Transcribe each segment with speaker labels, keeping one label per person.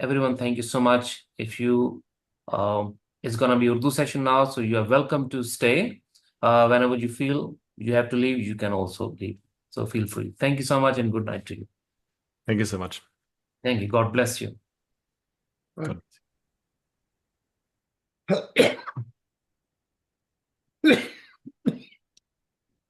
Speaker 1: everyone, thank you so much. If you, it's gonna be Urdu session now, so you are welcome to stay. Whenever you feel you have to leave, you can also leave. So feel free. Thank you so much and good night to you.
Speaker 2: Thank you so much.
Speaker 1: Thank you. God bless you.
Speaker 2: God.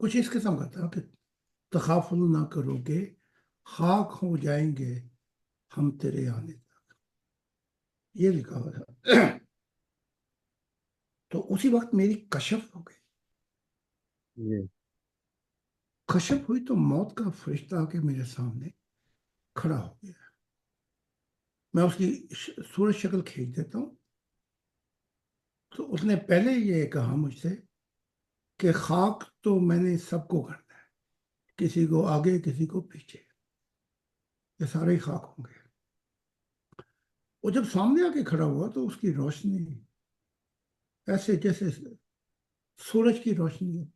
Speaker 3: کچھ اس قسم کا تھا کہ تغافل نہ کرو گے، خاک ہو جائیں گے ہم تیرے آنے تک، یہ لکھا ہوا تھا۔ تو اسی وقت میری کشف ہو گئی،
Speaker 4: جی
Speaker 3: کشف ہوئی تو موت کا فرشتہ آ کے میرے سامنے کھڑا ہو گیا۔ میں اس کی صورت شکل کھینچ دیتا ہوں۔ تو اس نے پہلے یہ کہا مجھ سے کہ خاک تو میں نے سب کو کرنا ہے، کسی کو آگے کسی کو پیچھے، یہ سارے ہی خاک ہوں گے۔ وہ جب سامنے آ کے کھڑا ہوا تو اس کی روشنی ایسے جیسے سورج کی روشنی ہے۔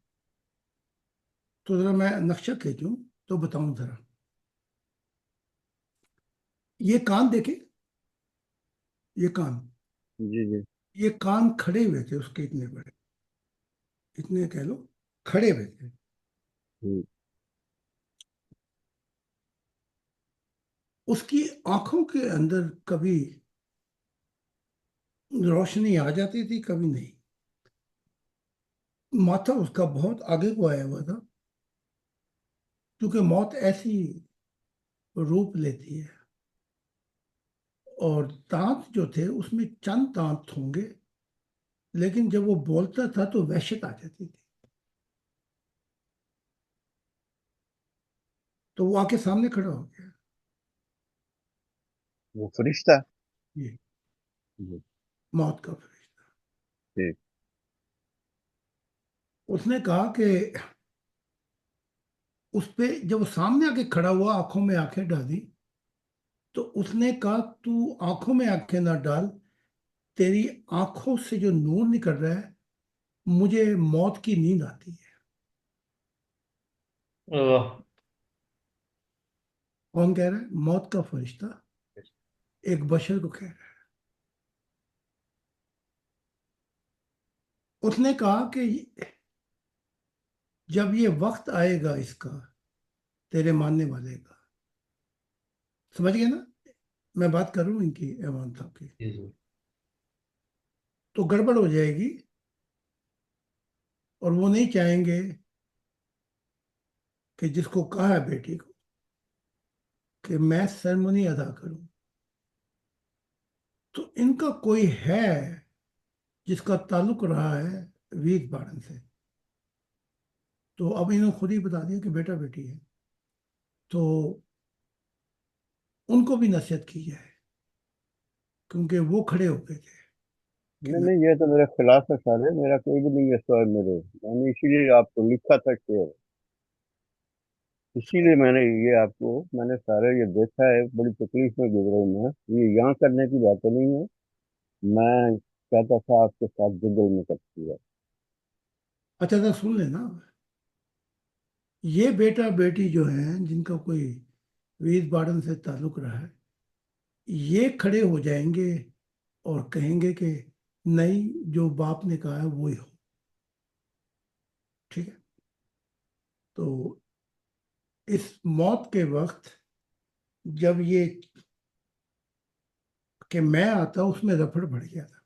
Speaker 3: تو ذرا میں نقشہ کھینچوں تو بتاؤں ذرا، یہ کان دیکھیں، یہ کان،
Speaker 4: جی جی
Speaker 3: یہ کان کھڑے ہوئے تھے اس کے، اتنے بڑے، اتنے کہہ لو کھڑے ہوئے تھے۔
Speaker 4: جی
Speaker 3: اس کی آنکھوں کے اندر کبھی روشنی آ جاتی تھی کبھی نہیں، ماتھا اس کا بہت آگے کو آیا ہوا تھا، کیونکہ موت ایسی روپ لیتی ہے۔ اور دانت جو تھے اس میں چند دانت ہوں گے، لیکن جب وہ بولتا تھا تو وحشت آ جاتی تھی۔ تو وہ آ کے سامنے کھڑا ہو گیا،
Speaker 4: وہ فرشتہ.
Speaker 3: یہ
Speaker 4: جی
Speaker 3: موت کا فرشتہ۔
Speaker 4: ٹھیک.
Speaker 3: اس نے کہا کہ اس پہ جب وہ سامنے آ کے کھڑا ہوا، آنکھوں میں آنکھیں ڈالی، تو اس نے کہا تو آنکھوں میں آنکھیں نہ ڈال، تیری آنکھوں سے جو نور نکل رہا ہے مجھے موت کی نیند آتی ہے۔ کون کہہ رہا ہے؟ موت کا فرشتہ ایک بشر کو کہہ رہا ہے۔ اس نے کہا کہ جب یہ وقت آئے گا اس کا، تیرے ماننے والے کا، سمجھ گئے نا میں بات کر رہا ہوں ان کی، ایوان صاحب کی، تو گڑبڑ ہو جائے گی، اور وہ نہیں چاہیں گے کہ جس کو کہا ہے بیٹی کو کہ میں سیرمنی ادا کروں، تو ان کا کوئی ہے جس کا تعلق رہا ہے ویک بارن سے، تو اب انہوں نے خود ہی بتا دیا کہ بیٹا بیٹی ہے، تو ان کو بھی نصیحت کی جائے، کیونکہ وہ کھڑے ہو گئے تھے کہ
Speaker 4: نہیں
Speaker 3: میں،
Speaker 4: نہیں، یہ تو میرے خلاف ہے سارے، میرا کوئی بھی نہیں ہے سوال میرے. میں نے اسی لیے آپ کو لکھا تھا شعر، اسی لیے میں نے یہ آپ کو، میں نے سارے یہ دیکھا ہے، بڑی تکلیف میں گزرا ہوں میں. یہ یہاں کرنے کی باتیں نہیں ہے. میں کہتا تھا آپ کے ساتھ جنگل میں کرتی ہے.
Speaker 3: اچھا تھا سن لینا، یہ بیٹا بیٹی جو ہیں جن کا کوئی ویک بارن سے تعلق رہا ہے، یہ کھڑے ہو جائیں گے اور کہیں گے کہ نہیں، جو باپ نے کہا ہے وہی ہو، ٹھیک ہے۔ تو اس موت کے وقت جب یہ کہ میں آتا، اس میں رفڑ بڑھ گیا تھا،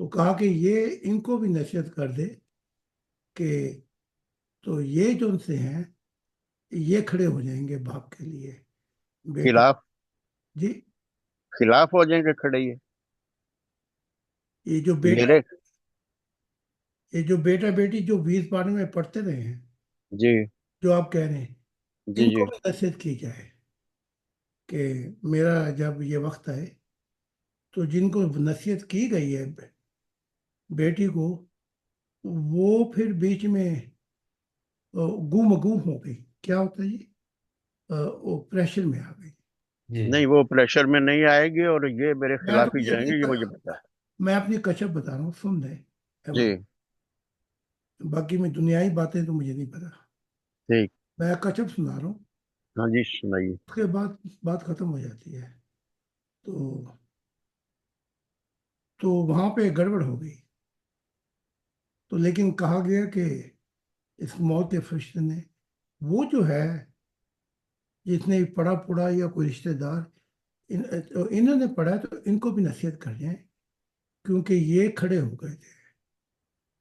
Speaker 3: تو کہا کہ یہ ان کو بھی نصیحت کر دے کہ تو یہ جو ان سے ہیں یہ کھڑے ہو جائیں گے باپ کے لیے، بیٹا
Speaker 4: خلاف
Speaker 3: جی،
Speaker 4: خلاف ہو جائیں گے کھڑے ہی
Speaker 3: یہ جو بیٹا
Speaker 4: میرے.
Speaker 3: یہ جو بیٹا بیٹی جو 20 میں پڑھتے رہے ہیں،
Speaker 4: جی
Speaker 3: جو آپ کہہ رہے ہیں،
Speaker 4: جی
Speaker 3: ان
Speaker 4: جی
Speaker 3: کو بھی نصیحت کی جائے کہ میرا جب یہ وقت آئے تو جن کو نصیحت کی گئی ہے بیٹی کو، وہ پھر بیچ میں گم گم ہو گئی، کیا ہوتا ہے جی، وہ پریشر میں آ گئی۔
Speaker 4: نہیں، وہ پریشر میں نہیں آئے گی، اور یہ میرے
Speaker 3: میں
Speaker 4: خلاف
Speaker 3: تو
Speaker 4: ہی جائیں گے، یہ مجھے پتا ہے.
Speaker 3: میں اپنی کشف بتا رہا ہوں، سن لیں
Speaker 4: جی
Speaker 3: ایوان، باقی میں دنیائی باتیں تو مجھے نہیں پتا،
Speaker 4: ٹھیک.
Speaker 3: میں کشف سنا رہا ہوں،
Speaker 4: ہاں جی سنائیے.
Speaker 3: اس کے بعد بات ختم ہو جاتی ہے۔ تو وہاں پہ گڑبڑ ہو گئی، تو لیکن کہا گیا کہ اس موت کے فرشتے نے، وہ جو ہے جس نے پڑھا پڑھا یا کوئی رشتہ دار انہوں نے پڑھا تو ان کو بھی نصیحت کر جائیں، کیونکہ یہ کھڑے ہو گئے تھے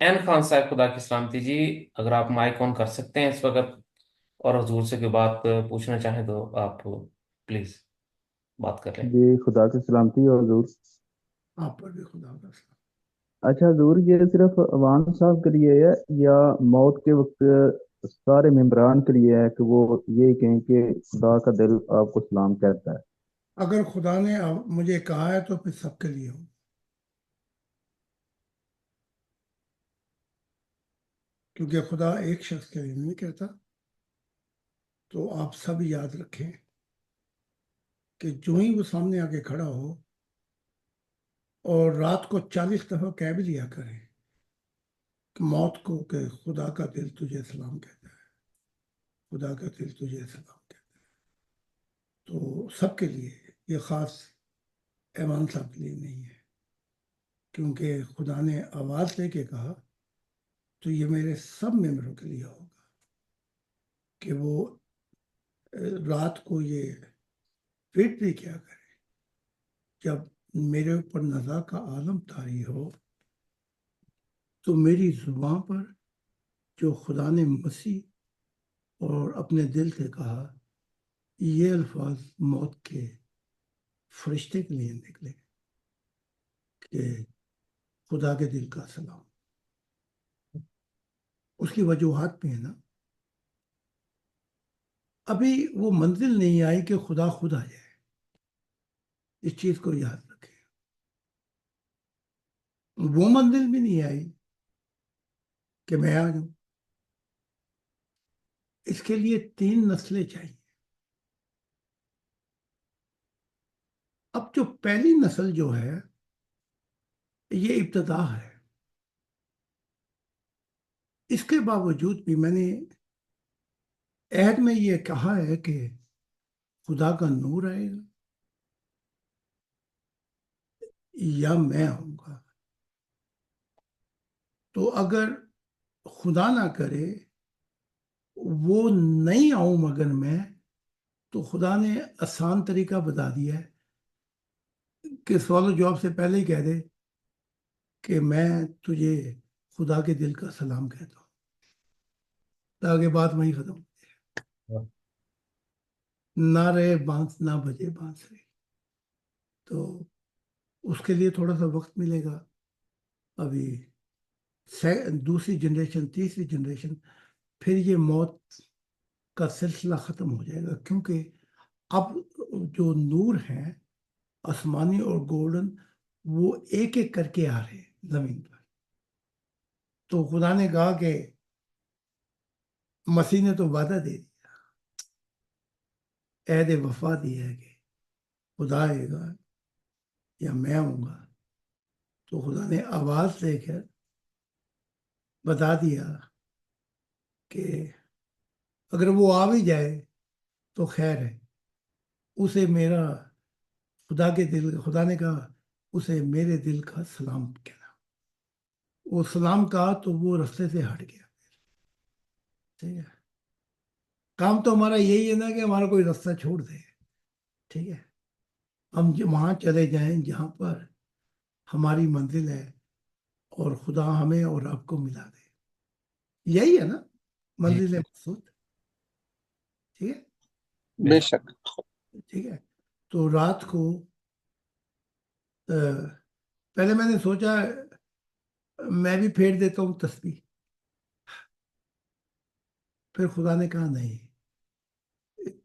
Speaker 1: این خان صاحب خدا کی سلامتی جی، اگر آپ مائک آن کر سکتے ہیں اس وقت اور حضور سے کوئی بات پوچھنا چاہیں تو آپ پلیز بات کر لیں۔
Speaker 5: جی خدا کی سلامتی اور حضور۔
Speaker 3: آپ پر بھی خدا کا سلام۔
Speaker 5: اچھا حضور، یہ صرف عوام صاحب کے لیے ہے یا موت کے وقت سارے ممبران کے لیے ہے کہ وہ یہی کہیں کہ خدا کا دل آپ کو سلام کہتا ہے؟
Speaker 3: اگر خدا نے مجھے کہا ہے تو پھر سب کے لیے ہو، کیونکہ خدا ایک شخص کے لیے نہیں کہتا۔ تو آپ سب یاد رکھیں کہ جو ہی وہ سامنے آ کے کھڑا ہو اور رات کو 40 دفعہ کہہ بھی لیا کرے کہ موت کو کہ خدا کا دل تجھے سلام کہتا ہے، خدا کا دل تجھے سلام کہتا ہے۔ تو سب کے لیے، یہ خاص ایمان صاحب کے لیے نہیں ہے، کیونکہ خدا نے آواز دے کے کہا تو یہ میرے سب ممبروں کے لیے ہوگا کہ وہ رات کو یہ ویٹ بھی کیا کرے جب میرے اوپر نزا کا عالم طاری ہو تو میری زبان پر جو خدا نے مسیح اور اپنے دل سے کہا، یہ الفاظ موت کے فرشتے کے لیے نکلے کہ خدا کے دل کا سلام۔ اس کی وجوہات بھی ہیں نا، ابھی وہ منزل نہیں آئی کہ خدا خود آ جائے، اس چیز کو یاد رکھیں۔ وہ منزل بھی نہیں آئی کہ میں آ جاؤں، اس کے لیے 3 نسلیں چاہیے۔ اب جو پہلی نسل جو ہے یہ ابتدا ہے، اس کے باوجود بھی میں نے عہد میں یہ کہا ہے کہ خدا کا نور آئے گا یا میں آؤں گا۔ تو اگر خدا نہ کرے وہ نہیں آؤں مگر میں، تو خدا نے آسان طریقہ بتا دیا ہے کہ سوال و جواب سے پہلے ہی کہہ دے کہ میں تجھے خدا کے دل کا سلام کہتا ہوں، تاکہ بات وہیں ختم ہو، نہ رہے بانس نہ بجے بانسری۔ تو اس کے لیے تھوڑا سا وقت ملے گا، ابھی دوسری جنریشن تیسری جنریشن، پھر یہ موت کا سلسلہ ختم ہو جائے گا، کیونکہ اب جو نور ہیں آسمانی اور گولڈن وہ ایک ایک کر کے آ رہے ہیں زمین پر۔ تو خدا نے کہا کہ مسیح نے تو وعدہ دے دیا، عہد وفا دی ہے کہ خدا آئے گا یا میں آؤں گا۔ تو خدا نے آواز دے کر بتا دیا کہ اگر وہ آ بھی جائے تو خیر ہے، اسے میرا خدا نے کہا اسے میرے دل کا سلام کہنا۔ وہ سلام کہا تو وہ رستے سے ہٹ گیا۔ ٹھیک ہے، کام تو ہمارا یہی ہے نا کہ ہمارا کوئی رستہ چھوڑ دے، ٹھیک ہے، ہم وہاں چلے جائیں جہاں پر ہماری منزل ہے اور خدا ہمیں اور آپ کو ملا دے۔ یہی ہے نا منزل مقصود، ٹھیک ہے،
Speaker 6: بے شک۔
Speaker 3: ٹھیک ہے۔ تو رات کو پہلے میں نے سوچا میں بھی پھیر دیتا ہوں تسبیح، پھر خدا نے کہا نہیں،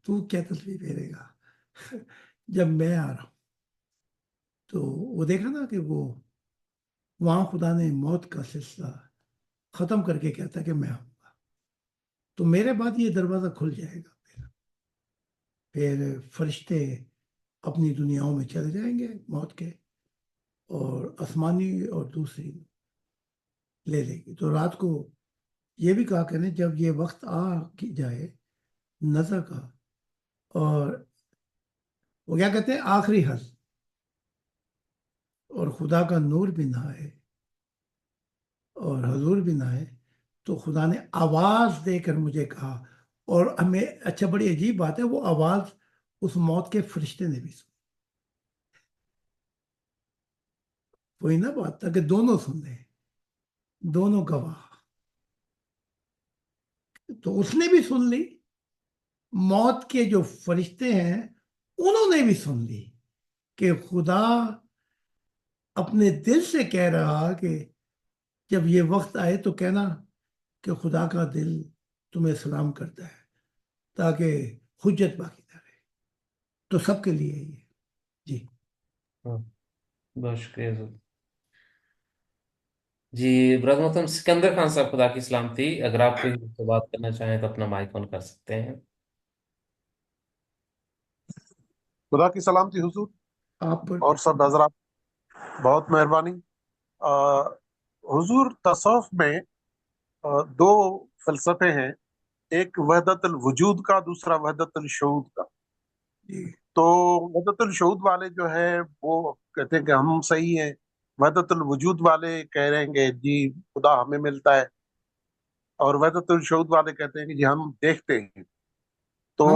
Speaker 3: تو کیا تسبیح پھیرے گا جب میں آ رہا ہوں۔ تو وہ دیکھا نا کہ وہ وہاں خدا نے موت کا سلسلہ ختم کر کے کہتا کہ میں آؤں گا، تو میرے بعد یہ دروازہ کھل جائے گا، پھر فرشتے اپنی دنیاؤں میں چلے جائیں گے موت کے، اور آسمانی اور دوسری لے لے گی۔ تو رات کو یہ بھی کہا کریں جب یہ وقت آ جائے نزع کا، اور وہ کیا کہتے ہیں آخری حل، اور خدا کا نور بھی نہ آئے اور حضور بھی نہ آئے، تو خدا نے آواز دے کر مجھے کہا، اور ہمیں اچھا بڑی عجیب بات ہے، وہ آواز اس موت کے فرشتے نے بھی سنی۔ وہی نا بات تھا کہ دونوں سن لیں، دونوں گواہ. تو اس نے بھی سن لی, موت کے جو فرشتے ہیں انہوں نے بھی سن لی کہ خدا اپنے دل سے کہہ رہا کہ جب یہ وقت آئے تو کہنا کہ خدا کا دل تمہیں سلام کرتا ہے, تاکہ حجت باقی نہ رہے. تو سب کے لیے یہ. جی
Speaker 1: بہت شکریہ حضور. جی برادر محترم سکندر خان صاحب, خدا کی سلامتی. اگر آپ کوئی بات کرنا چاہیں تو اپنا مائک آن کر سکتے ہیں.
Speaker 7: خدا کی سلامتی حضور
Speaker 3: آپ پر.
Speaker 7: اور سب حضرات, بہت مہربانی. حضور تصوف میں دو فلسفے ہیں, ایک وحدت الوجود کا, دوسرا وحدت الشہود کا.
Speaker 3: جی
Speaker 7: تو وحدت الشہود والے جو ہے وہ کہتے ہیں کہ ہم صحیح ہیں, وحدت الوجود والے کہہ رہے ہیں کہ جی خدا ہمیں ملتا ہے, اور وحدت الشہود والے کہتے ہیں کہ جی ہم دیکھتے ہیں. تو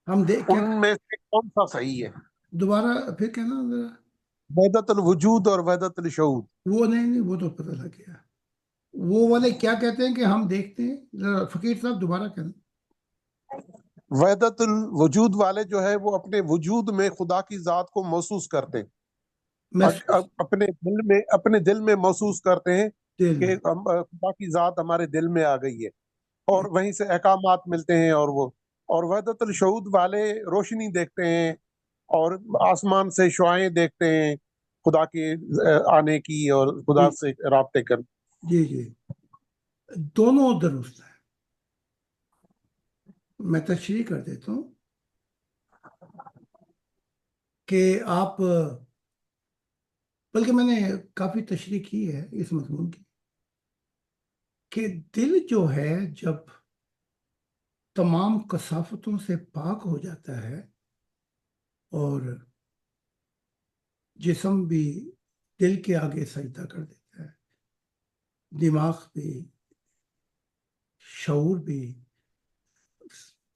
Speaker 3: ہم دیکھ
Speaker 7: ان میں سے کون سا صحیح ہے,
Speaker 3: دوبارہ پھر کہنا ذرا.
Speaker 7: وحدت الوجود اور وحدت الشہود؟
Speaker 3: وہ نہیں, وہ تو پتہ لگ گیا. وہ والے کیا کہتے ہیں کہ ہم دیکھتے ہیں؟ ذرا فقیر صاحب دوبارہ کہنا.
Speaker 7: وحدت الوجود والے جو ہے وہ اپنے وجود میں خدا کی ذات کو محسوس کرتے ہیں,
Speaker 3: محسوس
Speaker 7: اپنے دل میں محسوس کرتے ہیں
Speaker 3: دل
Speaker 7: کہ
Speaker 3: میں.
Speaker 7: خدا کی ذات ہمارے دل میں آ گئی ہے, اور وہیں سے احکامات ملتے ہیں. اور وحدت الشہود والے روشنی دیکھتے ہیں اور آسمان سے شعائیں دیکھتے ہیں خدا کے آنے کی اور خدا سے رابطے کرنے.
Speaker 3: جی جی, دونوں درست ہیں. میں تشریح کر دیتا ہوں کہ آپ, بلکہ میں نے کافی تشریح کی ہے اس مضمون کی, کہ دل جو ہے جب تمام کثافتوں سے پاک ہو جاتا ہے اور جسم بھی دل کے آگے سجدہ کر دیتا ہے, دماغ بھی, شعور بھی,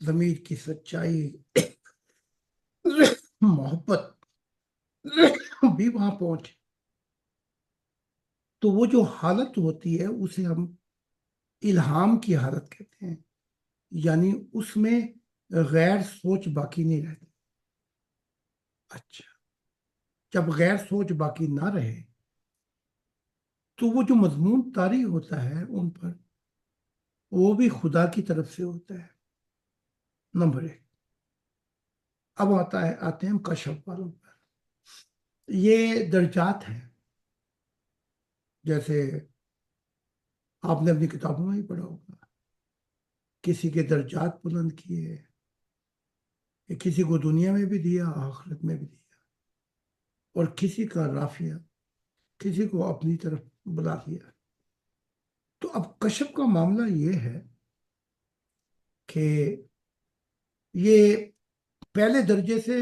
Speaker 3: ضمیر کی سچائی, محبت بھی وہاں پہنچ, تو وہ جو حالت ہوتی ہے اسے ہم الہام کی حالت کہتے ہیں. یعنی اس میں غیر سوچ باقی نہیں رہتی. اچھا, جب غیر سوچ باقی نہ رہے تو وہ جو مضمون طاری ہوتا ہے ان پر, وہ بھی خدا کی طرف سے ہوتا ہے. نمبر 1. اب آتے ہیں کشف والوں پر. یہ درجات ہیں, جیسے آپ نے اپنی کتابوں میں ہی پڑھا ہوگا, کسی کے درجات بلند کیے, کسی کو دنیا میں بھی دیا, آخرت میں بھی دیا, اور کسی کا رافعہ, کسی کو اپنی طرف بلا دیا. تو اب کشف کا معاملہ یہ ہے کہ یہ پہلے درجے سے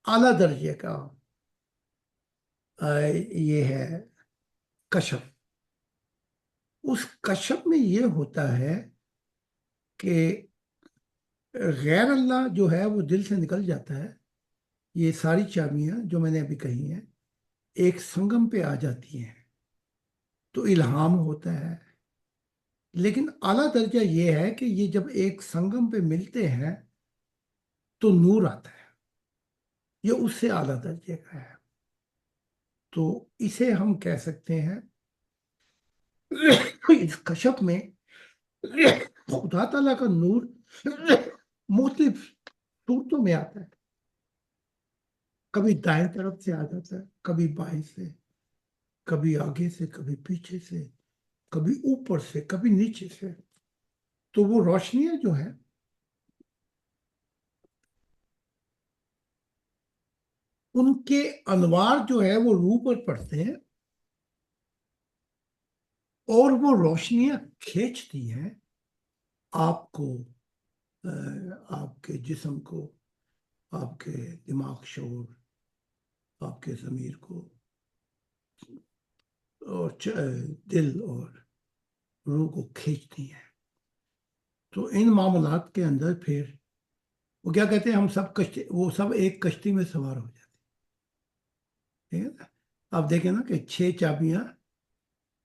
Speaker 3: اعلیٰ درجے کا یہ ہے کشف. اس کشف میں یہ ہوتا ہے کہ غیر اللہ جو ہے وہ دل سے نکل جاتا ہے. یہ ساری چابیاں جو میں نے ابھی کہی ہیں ایک سنگم پہ آ جاتی ہیں, تو الہام ہوتا ہے. لیکن اعلیٰ درجہ یہ ہے کہ یہ جب ایک سنگم پہ ملتے ہیں تو نور آتا ہے. یہ اس سے اعلیٰ درجے کا ہے. تو اسے ہم کہہ سکتے ہیں اس کشف میں خدا تعالیٰ کا نور مختلف صورتوں میں آتا ہے. کبھی دائیں طرف سے آ جاتا ہے, کبھی بائیں سے, کبھی آگے سے, کبھی پیچھے سے, کبھی اوپر سے, کبھی نیچے سے. تو وہ روشنیاں جو ہیں ان کے انوار جو ہے وہ روح پر پڑتے ہیں, اور وہ روشنیاں کھینچتی ہیں آپ کو, آپ کے جسم کو, آپ کے دماغ, شعور, آپ کے ضمیر کو, اور دل اور روح کو کھینچتی ہیں. تو ان معاملات کے اندر پھر وہ کیا کہتے ہیں, ہم سب کشتی, وہ سب ایک کشتی میں سوار ہو جاتے ہیں. ٹھیک ہے نا. آپ دیکھیں نا کہ 6 چابیاں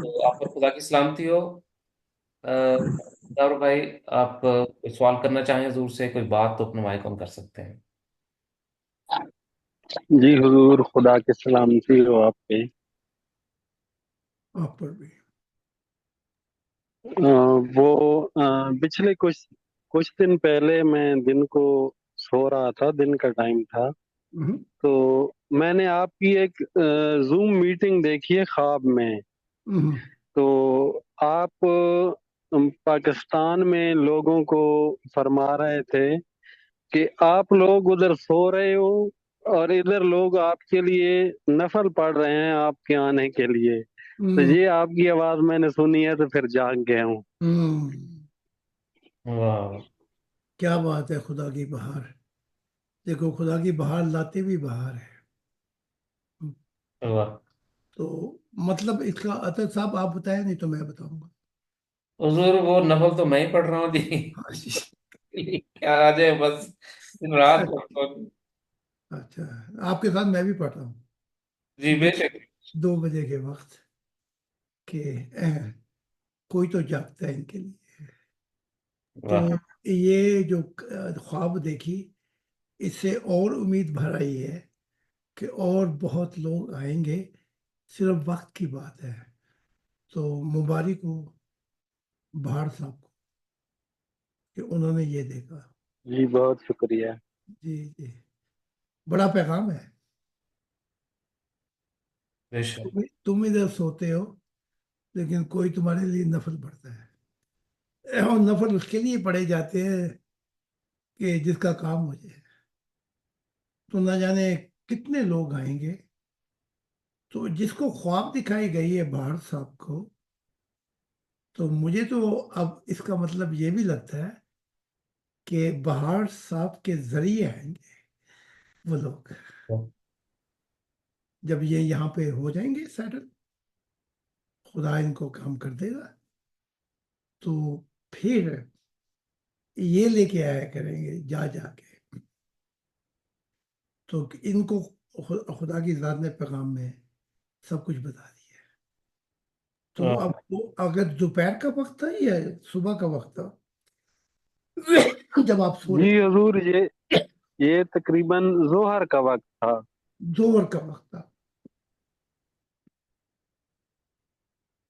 Speaker 1: تو آپ پر خدا کی سلامتی ہو۔ اور بھائی، آپ کوئی سوال کرنا چاہیں حضور سے، کوئی بات، تو اپنا مائک آن کر سکتے ہیں۔
Speaker 8: جی حضور خدا کی سلامتی ہو آپ پہ۔
Speaker 3: آپ پر بھی۔
Speaker 8: وہ پچھلے کچھ دن پہلے میں دن کو سو رہا تھا، دن کا ٹائم تھا،
Speaker 3: ہوں،
Speaker 8: تو میں نے آپ کی ایک زوم میٹنگ دیکھی ہے خواب میں۔
Speaker 3: ہوں،
Speaker 8: تو آپ پاکستان میں لوگوں کو فرما رہے تھے کہ آپ لوگ ادھر سو رہے ہو اور ادھر لوگ آپ کے لیے نفل پڑھ رہے ہیں آپ کے آنے کے لیے۔ تو
Speaker 3: ہوں،
Speaker 8: یہ آپ کی آواز میں نے سنی ہے تو پھر جاگ گیا ہوں۔
Speaker 3: ہوں۔
Speaker 1: واہ
Speaker 3: کیا بات ہے، خدا کی بہار! دیکھو، خدا کی بہار لاتے بھی بہار ہے۔
Speaker 1: واہ
Speaker 3: تو مطلب اس کا عطر صاحب آپ بتائیں، نہیں تو میں بتاؤں گا۔
Speaker 1: حضور، وہ نفل تو میں ہی پڑھ رہا ہوں
Speaker 3: ہاں جی۔
Speaker 1: جی، کیا آ جائے بس دن رات پڑھتا ہوں۔
Speaker 3: اچھا، آپ کے ساتھ میں بھی پڑھ رہا ہوں،
Speaker 1: جی
Speaker 3: دو
Speaker 1: بے شک۔
Speaker 3: 2 بجے کے وقت کہ کوئی تو جاگتا ہے ان کے لیے۔ تو
Speaker 1: واہ
Speaker 3: یہ جو خواب دیکھی، اس سے اور امید بھر آئی ہے کہ اور بہت لوگ آئیں گے، صرف وقت کی بات ہے۔ تو مبارک ہو بہار صاحب کو کہ انہوں نے یہ دیکھا۔
Speaker 8: جی بہت شکریہ۔
Speaker 3: جی جی، بڑا پیغام ہے۔
Speaker 1: بے شک۔
Speaker 3: تم ادھر سوتے ہو، لیکن کوئی تمہارے لیے نفل پڑھتا ہے، اور نفل اس کے لیے پڑھے جاتے ہیں کہ جس کا کام ہو جائے۔ تو نہ جانے کتنے لوگ آئیں گے۔ تو جس کو خواب دکھائی گئی ہے بہار صاحب کو، تو مجھے تو اب اس کا مطلب یہ بھی لگتا ہے کہ بہار صاحب کے ذریعے آئیں گے وہ لوگ، جب یہ یہاں پہ ہو جائیں گے سیٹل، خدا ان کو کام کر دے گا، تو پھر یہ لے کے آیا کریں گے جا جا کے۔ تو ان کو خدا کی ذات نے پیغام میں سب کچھ بتا دیا ہے۔ تو اب وہ اگر دوپہر کا وقت تھا یا صبح کا وقت تھا جب آپ سو
Speaker 8: جی
Speaker 3: رہے؟
Speaker 8: حضور یہ تقریباً ظہر کا وقت تھا۔
Speaker 3: زور کا وقت تھا۔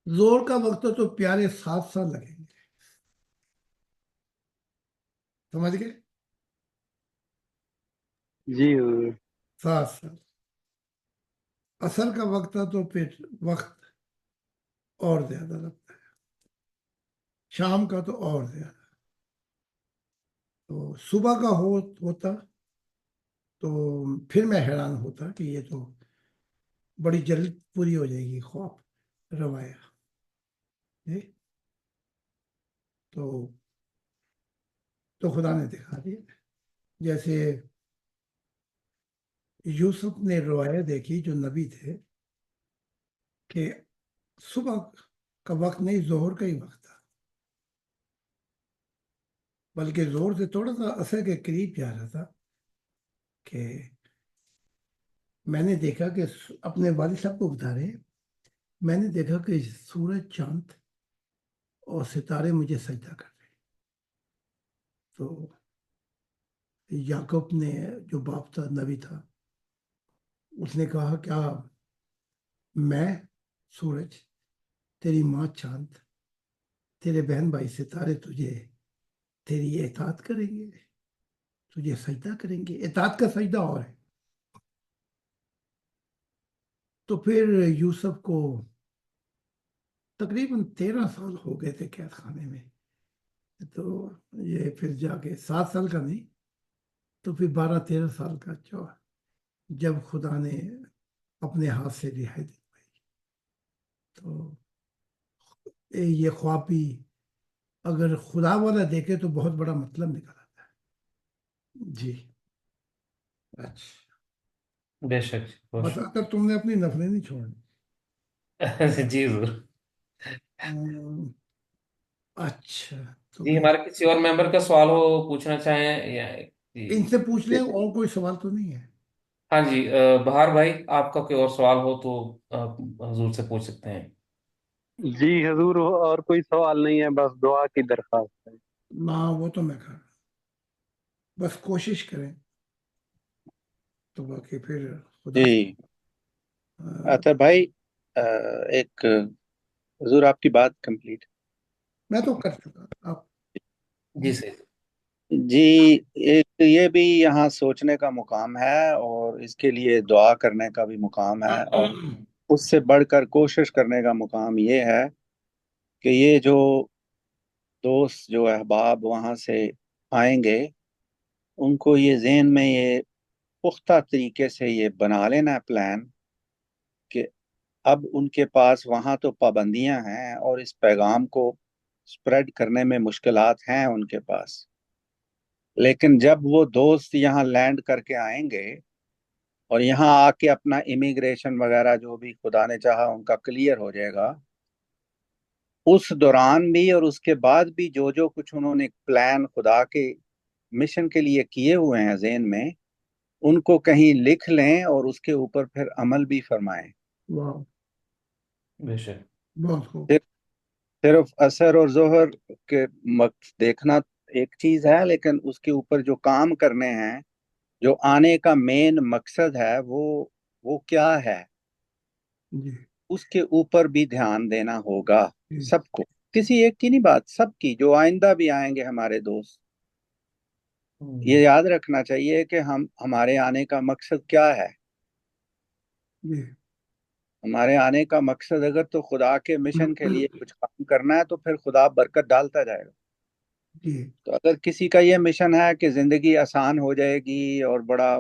Speaker 3: زور کا وقت تھا تو پیارے 7 سال لگیں گے، سمجھ گئے؟
Speaker 8: جی حضور۔
Speaker 3: 7 سال۔ عصر کا وقت تھا تو پھر وقت اور زیادہ لگتا ہے، شام کا تو اور زیادہ۔ تو صبح کا ہوتا تو پھر میں حیران ہوتا کہ یہ تو بڑی جلد پوری ہو جائے گی خواب روایا۔ جی، تو خدا نے دکھا دیا، جیسے یوسف نے روایت دیکھی جو نبی تھے، کہ صبح کا وقت نہیں، ظہر کا ہی وقت تھا، بلکہ زور سے تھوڑا سا عصر کے قریب جا رہا تھا، کہ میں نے دیکھا کہ اپنے والد صاحب کو بتا رہے ہیں، میں نے دیکھا کہ سورج، چاند اور ستارے مجھے سجدہ کر رہے ہیں۔ تو یعقوب نے، جو باپ تھا، نبی تھا، اس نے کہا کیا میں سورج، تیری ماں چاند، تیرے بہن بھائی ستارے تجھے تیری اطاعت کریں گے، تجھے سجدہ کریں گے؟ اطاعت کا سجدہ اور ہے۔ تو پھر یوسف کو تقریباً 13 سال ہو گئے تھے قید خانے میں، تو یہ پھر جا کے 7 سال کا نہیں، تو پھر 12-13 سال کا جب خدا نے اپنے ہاتھ سے رہائی دلوائی۔ تو یہ خواب بھی اگر خدا والا دیکھے تو بہت بڑا مطلب نکل آتا ہے۔ جی، اچھا،
Speaker 1: بے شک بہت
Speaker 3: بس اگر تم نے اپنی نفلیں نہیں چھوڑنی۔
Speaker 1: شکریہ۔ جی حضور۔
Speaker 3: اچھا، تو
Speaker 1: جی،
Speaker 3: پھر
Speaker 1: ہمارے کسی اور ممبر کا سوال ہو، پوچھنا چاہیں یا؟
Speaker 3: ان
Speaker 1: جی
Speaker 3: سے پوچھ لیں، اور کوئی سوال تو نہیں ہے؟
Speaker 1: ہاں جی، بہار بھائی، آپ کا کوئی اور سوال ہو تو آپ حضور سے پوچھ سکتے ہیں۔
Speaker 8: جی حضور، اور کوئی سوال نہیں ہے، بس دعا کی درخواست ہے۔
Speaker 3: نہ وہ تو میں کر رہا ہوں، بس کوشش کریں تو باقی پھر خدا
Speaker 6: جی اطہر بھائی، ایک حضور آپ کی بات کمپلیٹ۔
Speaker 3: میں تو کر چکا آپ
Speaker 1: جی صحیح۔
Speaker 6: جی، ایک یہ بھی یہاں سوچنے کا مقام ہے اور اس کے لیے دعا کرنے کا بھی مقام ہے، اور اس سے بڑھ کر کوشش کرنے کا مقام یہ ہے کہ یہ جو دوست، جو احباب وہاں سے آئیں گے، ان کو یہ ذہن میں یہ پختہ طریقے سے یہ بنا لینا پلان کہ اب ان کے پاس وہاں تو پابندیاں ہیں اور اس پیغام کو سپریڈ کرنے میں مشکلات ہیں ان کے پاس، لیکن جب وہ دوست یہاں لینڈ کر کے آئیں گے اور یہاں آ کے اپنا امیگریشن وغیرہ جو بھی خدا نے چاہا ان کا کلیئر ہو جائے گا، اس دوران بھی اور اس کے بعد بھی جو جو کچھ انہوں نے پلان خدا کے مشن کے لیے کیے ہوئے ہیں ذہن میں، ان کو کہیں لکھ لیں اور اس کے اوپر پھر عمل بھی فرمائیں۔
Speaker 3: واہ،
Speaker 1: بے شک۔
Speaker 3: بہت خوب۔
Speaker 6: صرف صرف اثر اور ظہر کے دیکھنا ایک چیز ہے، لیکن اس کے اوپر جو کام کرنے ہیں، جو آنے کا مین مقصد ہے، وہ کیا ہے،
Speaker 3: جی
Speaker 6: اس کے اوپر بھی دھیان دینا ہوگا
Speaker 3: جی
Speaker 6: سب کو، کسی ایک کی نہیں بات، سب کی، جو آئندہ بھی آئیں گے ہمارے دوست، یہ یاد رکھنا چاہیے کہ ہمارے آنے کا مقصد کیا ہے۔
Speaker 3: جی
Speaker 6: ہمارے آنے کا مقصد اگر تو خدا کے مشن کے لیے کچھ کام کرنا ہے تو پھر خدا برکت ڈالتا جائے گا۔
Speaker 3: جی
Speaker 6: تو اگر کسی کا یہ مشن ہے کہ زندگی آسان ہو جائے گی اور بڑا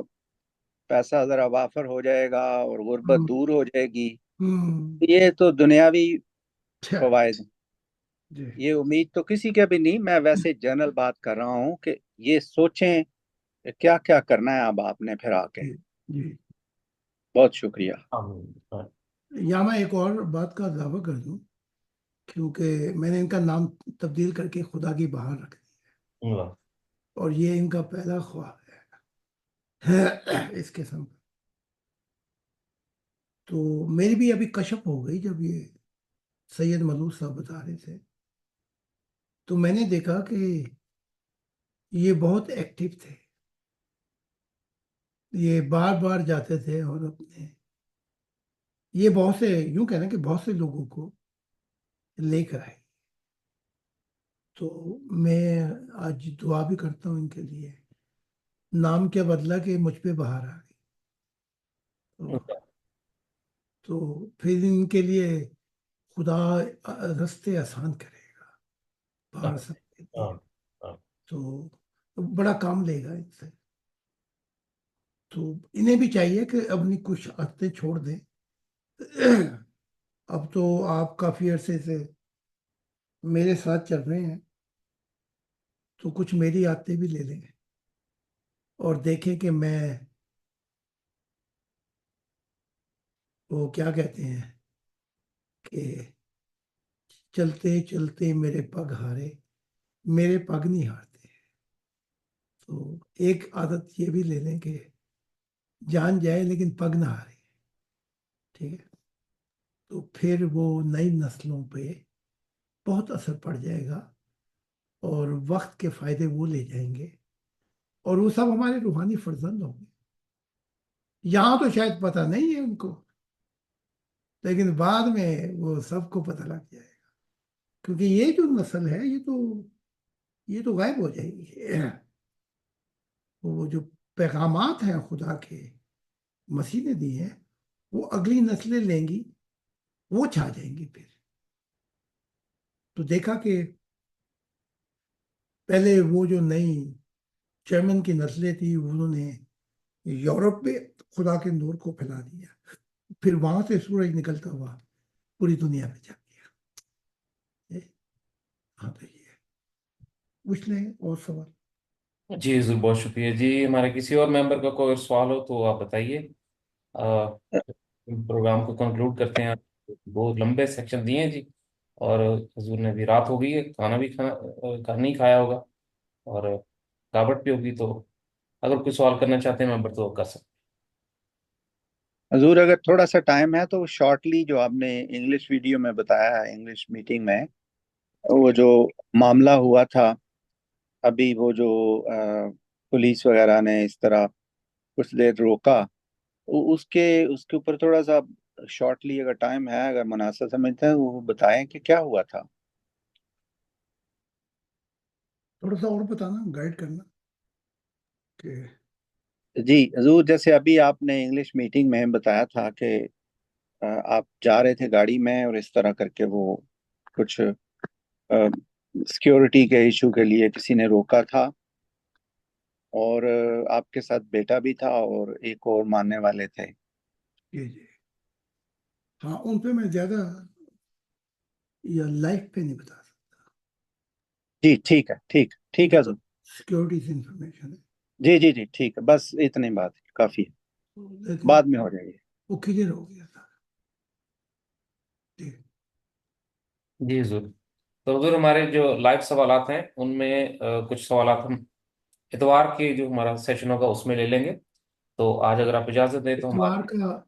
Speaker 6: پیسہ ذرا وافر ہو جائے گا اور غربت دور ہو جائے گی، یہ تو دنیاوی
Speaker 3: اچھا،
Speaker 6: فوائد ہیں۔
Speaker 3: جی
Speaker 6: یہ امید تو کسی کے بھی نہیں، میں ویسے جنرل بات کر رہا ہوں کہ یہ سوچیں کہ کیا کیا کرنا ہے اب آپ نے پھر آ کے۔
Speaker 3: جی جی۔
Speaker 6: بہت شکریہ۔
Speaker 1: آمین۔
Speaker 3: یا میں ایک اور بات کا دعویٰ کر دوں، کیونکہ میں نے ان کا نام تبدیل کر کے خدا کی بہار رکھ دی،
Speaker 1: اللہ۔
Speaker 3: اور یہ ان کا پہلا خواب ہے اس قسم کا۔ تو میری بھی ابھی کشف ہو گئی جب یہ سید ملوث صاحب بتا رہے تھے، تو میں نے دیکھا کہ یہ بہت ایکٹیو تھے، یہ بار بار جاتے تھے اور اپنے یہ بہت سے، یوں کہنا کہ بہت سے لوگوں کو لے کر آئے۔ تو میں آج دعا بھی کرتا ہوں ان کے لیے، نام کیا بدلا کہ مجھ پہ بہار آ گئی، تو پھر ان کے لیے خدا رستے آسان کرے گا باہر سب کے لیے، تو بڑا کام لے گا ان سے۔ تو انہیں بھی چاہیے کہ اپنی کچھ عادتیں چھوڑ دیں۔ اب تو آپ کافی عرصے سے میرے ساتھ چل رہے ہیں، تو کچھ میری عادتیں بھی لے لیں اور دیکھیں کہ میں وہ کیا کہتے ہیں کہ چلتے چلتے میرے پگ ہارے، میرے پگ نہیں ہارتے۔ تو ایک عادت یہ بھی لے لیں کہ جان جائے لیکن پگ نہ ہارے، ٹھیک ہے؟ تو پھر وہ نئی نسلوں پہ بہت اثر پڑ جائے گا اور وقت کے فائدے وہ لے جائیں گے، اور وہ سب ہمارے روحانی فرزند ہوں گے۔ یہاں تو شاید پتہ نہیں ہے ان کو، لیکن بعد میں وہ سب کو پتہ لگ جائے گا، کیونکہ یہ جو نسل ہے یہ تو غائب ہو جائے گی۔ وہ جو پیغامات ہیں خدا کے مسیح نے دی ہیں، وہ اگلی نسلیں لیں گی، وہ چھا جائیں گی پھر۔ تو دیکھا کہ پہلے وہ جو نئی جرمن کی نسلیں تھی، انہوں نے یورپ میں خدا کے نور کو پھیلا دیا، پھر وہاں سے سورج نکلتا ہوا پوری دنیا میں جا گیا۔ ہاں تو یہ پوچھ لیں اور سوال۔
Speaker 1: جی حضور بہت شکریہ جی۔ ہمارے کسی اور ممبر کا کوئی سوال ہو تو آپ بتائیے، پروگرام کو کنکلوڈ کرتے ہیں۔ بہت لمبے سیکشن دیے ہیں جی، اور حضور نے بھی رات ہو گئی ہے، کھانا بھی کھانا نہیں کھایا ہوگا اور تھکاوٹ بھی ہوگی، تو اگر کوئی سوال کرنا چاہتے ہیں ممبر تو کر سکتے
Speaker 6: حضور اگر تھوڑا سا ٹائم ہے تو شارٹلی جو آپ نے انگلش ویڈیو میں بتایا ہے انگلش میٹنگ میں، وہ جو معاملہ ہوا تھا ابھی، وہ جو پولیس وغیرہ نے اس طرح کچھ دیر روکا، اس کے اوپر تھوڑا سا شارٹلی اگر ٹائم ہے، اگر مناسب سمجھتے ہیں، وہ بتائیں کہ کیا ہوا تھا۔
Speaker 3: تھوڑا سا اور بتانا، گائیڈ کرنا کہ
Speaker 6: جی حضور، جیسے ابھی آپ نے انگلش میٹنگ میں بتایا تھا کہ آپ جا رہے تھے گاڑی میں اور اس طرح کر کے وہ کچھ سیکیورٹی کے ایشو کے لیے کسی نے روکا تھا، اور آپ کے ساتھ بیٹا بھی تھا اور ایک اور ماننے والے تھے۔
Speaker 3: جی جی ہاں، ان پہ میں زیادہ یا لائف پہ نہیں بتا سکتا،
Speaker 6: جی ٹھیک ہے، ٹھیک ہے حضور۔
Speaker 3: سیکورٹی سے انفارمیشن ہے،
Speaker 6: جی جی جی ٹھیک ہے، بس اتنی بات کافی ہے،
Speaker 3: لیکن
Speaker 6: بعد میں ہو جائے گی۔
Speaker 3: وہ کلیئر ہو گیا تھا۔ جی
Speaker 1: جی حضور۔ تو حضور ہمارے جو لائیو سوالات ہیں ان میں کچھ سوالات ہم اتوار کے جو ہمارا سیشن ہوگا اس میں لے لیں گے، تو آج اگر آپ اجازت دیں تو
Speaker 3: اتوار
Speaker 1: ہمارا
Speaker 3: کا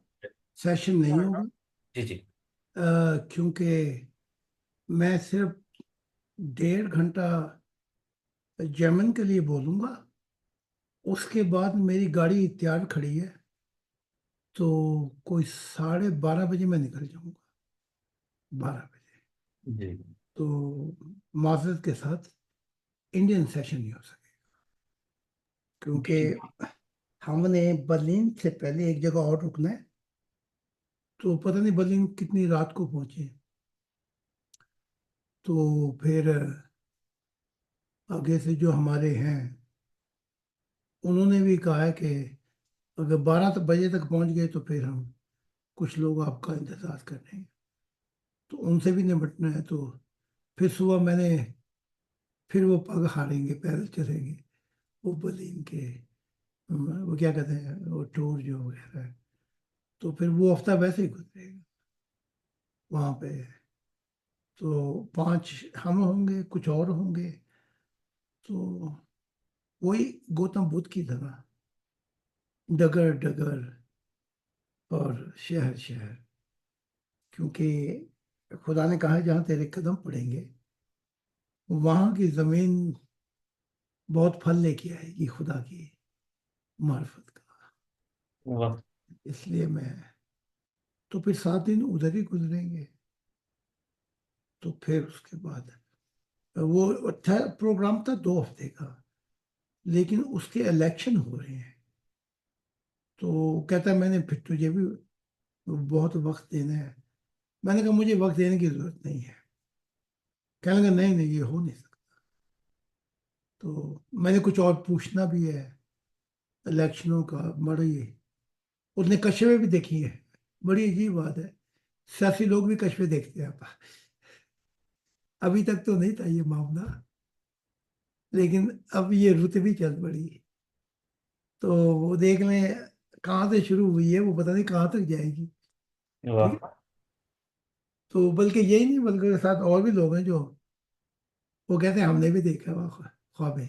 Speaker 3: سیشن نہیں ہوگا،
Speaker 1: جی جی
Speaker 3: کیونکہ میں صرف 1.5 گھنٹہ جرمن کے لیے بولوں گا، اس کے بعد میری گاڑی تیار کھڑی ہے، تو کوئی 12:30 بجے میں نکل جاؤں گا، 12 بجے،
Speaker 1: جی
Speaker 3: تو معذرت کے ساتھ انڈین سیشن نہیں ہو سکے، کیونکہ ہم نے برلن سے پہلے ایک جگہ اور رکنا ہے، تو پتہ نہیں برلن کتنی رات کو پہنچے، تو پھر آگے سے جو ہمارے ہیں انہوں نے بھی کہا ہے کہ اگر 12 بجے تک پہنچ گئے تو پھر ہم کچھ لوگ آپ کا انتظار کر رہے ہیں، تو ان سے بھی نمٹنا ہے، تو پھر صبح میں نے پھر وہ پگ ہاریں گے، پیدل چلیں گے وہ برلن کے، وہ کیا کہتے ہیں وہ ٹور جو وغیرہ ہے، تو پھر وہ ہفتہ ویسے ہی گزرے گا وہاں پہ، تو 5 ہم ہوں گے، کچھ اور ہوں گے، تو وہی گوتم بدھ کی طرح ڈگر ڈگر اور شہر شہر، کیونکہ خدا نے کہا ہے جہاں تیرے قدم پڑیں گے وہاں کی زمین بہت پھل لے کے آئے گی خدا کی معرفت کا،
Speaker 1: واہ،
Speaker 3: اس لیے میں تو پھر 7 دن ادھر ہی گزریں گے، تو پھر اس کے بعد وہ پروگرام تھا 2 ہفتے کا، لیکن اس کے الیکشن ہو رہے ہیں، تو کہتا ہے میں نے پھر تجھے بھی بہت وقت دینا ہے، میں نے کہا مجھے وقت دینے کی ضرورت نہیں ہے، کہنے لگا نہیں نہیں یہ ہو نہیں سکتا، تو میں نے کچھ اور پوچھنا بھی ہے الیکشنوں کا، بڑی اس نے کشمے بھی دیکھی ہے، بڑی عجیب بات ہے، سیاسی لوگ بھی کشمے دیکھتے ہیں، ابھی تک تو نہیں تھا یہ معاملہ، لیکن اب یہ رت بھی چل پڑی، تو وہ دیکھ لیں کہاں سے شروع ہوئی ہے، وہ پتہ نہیں کہاں تک جائے گی، ٹھیک ہے،
Speaker 1: واہ،
Speaker 3: تو بلکہ یہی نہیں بلکہ ساتھ اور بھی لوگ ہیں جو وہ کہتے ہیں ہم نے بھی دیکھا ہوا خوابیں،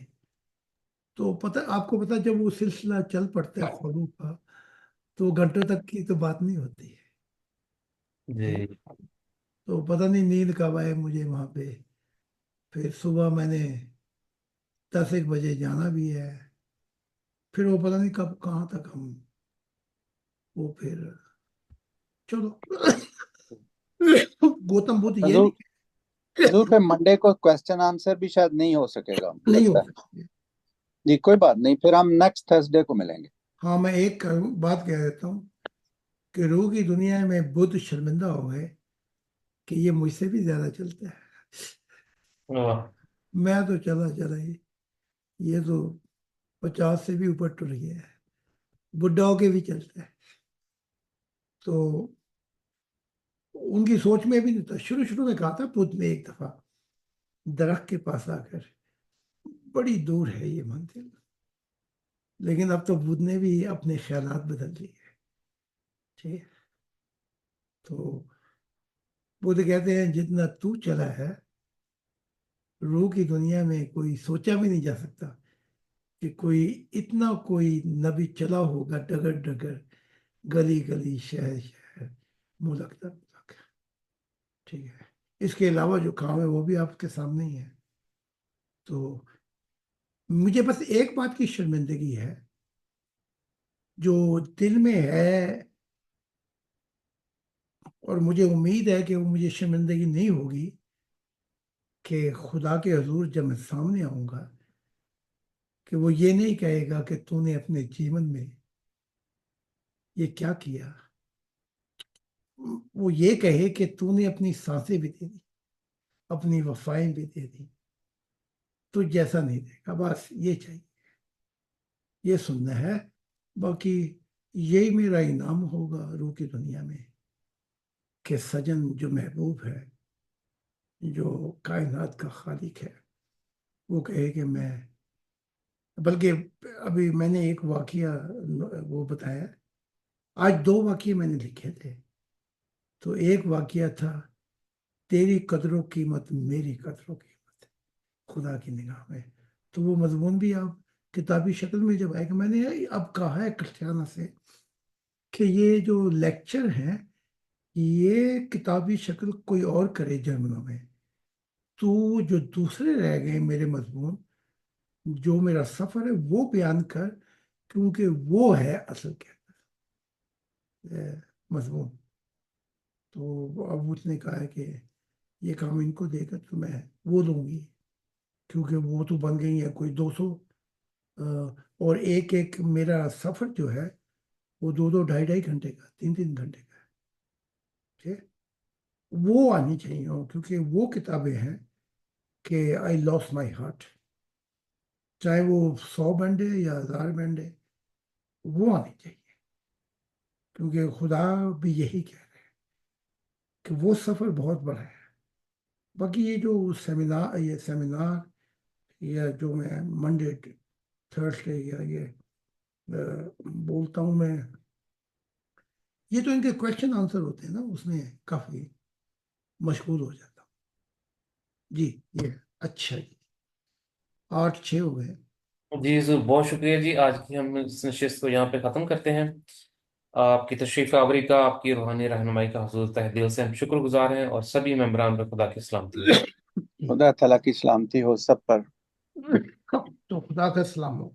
Speaker 3: تو پتہ آپ کو پتہ جب وہ سلسلہ چل پڑتا ہے خوابوں کا تو گھنٹوں تک کی تو بات نہیں ہوتی ہے،
Speaker 1: جی
Speaker 3: تو پتہ نہیں نیند کب آئے مجھے وہاں پہ، پھر صبح میں نے 10 ایک بجے جانا بھی ہے، پھر وہ پتہ نہیں کب کہاں تک ہم وہ پھر چلو گوتم بدھ یہ
Speaker 6: حضور حضور پھر منڈے کو کوشچن آنسر بھی شاید نہیں ہو سکے گا،
Speaker 3: نہیں ہو
Speaker 6: لگتا ہے۔
Speaker 3: سکتی،
Speaker 6: جی کوئی بات نہیں، پھر ہم نیکسٹ تھرسڈے کو ملیں گے۔
Speaker 3: ہاں میں ایک بات کہہ دیتا ہوں کہ روح کی دنیا میں بدھ شرمندہ ہو گئے کہ یہ مجھ سے بھی زیادہ چلتا ہے،
Speaker 1: واہ،
Speaker 3: میں تو چلا چلا ہی، یہ تو 50 سے بھی اوپر ٹر گیا ہے، بڈھا ہو کے بھی چلتا ہے، تو ان کی سوچ میں بھی نہیں تھا، شروع میں کہا تھا بدھ نے ایک دفعہ درخت کے پاس آ کر بڑی دور ہے یہ منزل، لیکن اب تو بدھ نے بھی اپنے خیالات بدل لیے، ٹھیک ہے، تو بدھ کہتے ہیں جتنا تو چلا ہے روح کی دنیا میں کوئی سوچا بھی نہیں جا سکتا کہ کوئی اتنا کوئی نبی چلا ہوگا ڈگر ڈگر گلی گلی شہر شہر ملک در ملک. ٹھیک ہے. اس کے علاوہ جو کام ہے وہ بھی آپ کے سامنے ہی ہے. تو مجھے بس ایک بات کی شرمندگی ہے جو دل میں ہے، اور مجھے امید ہے کہ وہ مجھے شرمندگی نہیں ہوگی، کہ خدا کے حضور جب میں سامنے آؤں گا کہ وہ یہ نہیں کہے گا کہ تو نے اپنے جیون میں یہ کیا کیا. وہ یہ کہے کہ تو نے اپنی سانسیں بھی دے دی، اپنی وفائیں بھی دے دی، تو جیسا نہیں دے گا. بس یہ چاہیے، یہ سننا ہے. باقی یہی میرا انعام ہوگا روح کی دنیا میں، کہ سجن جو محبوب ہے، جو کائنات کا خالق ہے، وہ کہے کہ میں، بلکہ ابھی میں نے ایک واقعہ وہ بتایا، آج 2 واقعے میں نے لکھے تھے. تو ایک واقعہ تھا تیری قدر و قیمت میری قدر و قیمت خدا کی نگاہ میں. تو وہ مضمون بھی آپ کتابی شکل میں جب آئے گا، میں نے اب کہا ہے کرسچیانہ سے کہ یہ جو لیکچر ہیں یہ کتابی شکل کوئی اور کرے جرمنوں میں. تو جو دوسرے رہ گئے میرے مضمون، جو میرا سفر ہے وہ بیان کر، کیونکہ وہ ہے اصل کے مضمون. تو اب اس نے کہا ہے کہ یہ کام ان کو دے کر تو میں وہ دوں گی، کیونکہ وہ تو بن گئی ہے کوئی 200، اور ایک ایک میرا سفر جو ہے وہ 2 ڈھائی گھنٹے کا، 3 گھنٹے کا ہے. ٹھیک، وہ آنی چاہیے، کیونکہ وہ کتابیں ہیں کہ آئی لاس مائی ہارٹ، چاہے وہ 100 بینڈے یا 1000 بینڈے، وہ آنی چاہیے. کیونکہ خدا بھی یہی کہہ رہے ہیں کہ وہ سفر بہت بڑا ہے. باقی یہ جو سیمینار یا جو میں منڈے تھرسڈے یا یہ بولتا ہوں میں، یہ تو ان کے کویشچن آنسر ہوتے ہیں نا، اس میں کافی مشغول ہو جاتا ہوں. جی یہ اچھا جی 8-6 ہو گئے.
Speaker 1: جی حضور بہت شکریہ جی. آج کی ہم اس نشست کو یہاں پہ ختم کرتے ہیں. آپ کی تشریف آوری کا، آپ کی روحانی رہنمائی کا حضور تہ دل سے ہم شکر گزار ہیں، اور سبھی ممبران پر خدا کی سلامتی ہو.
Speaker 6: خدا تعالیٰ کی سلامتی ہو سب پر.
Speaker 3: تو خدا کا سلام ہو.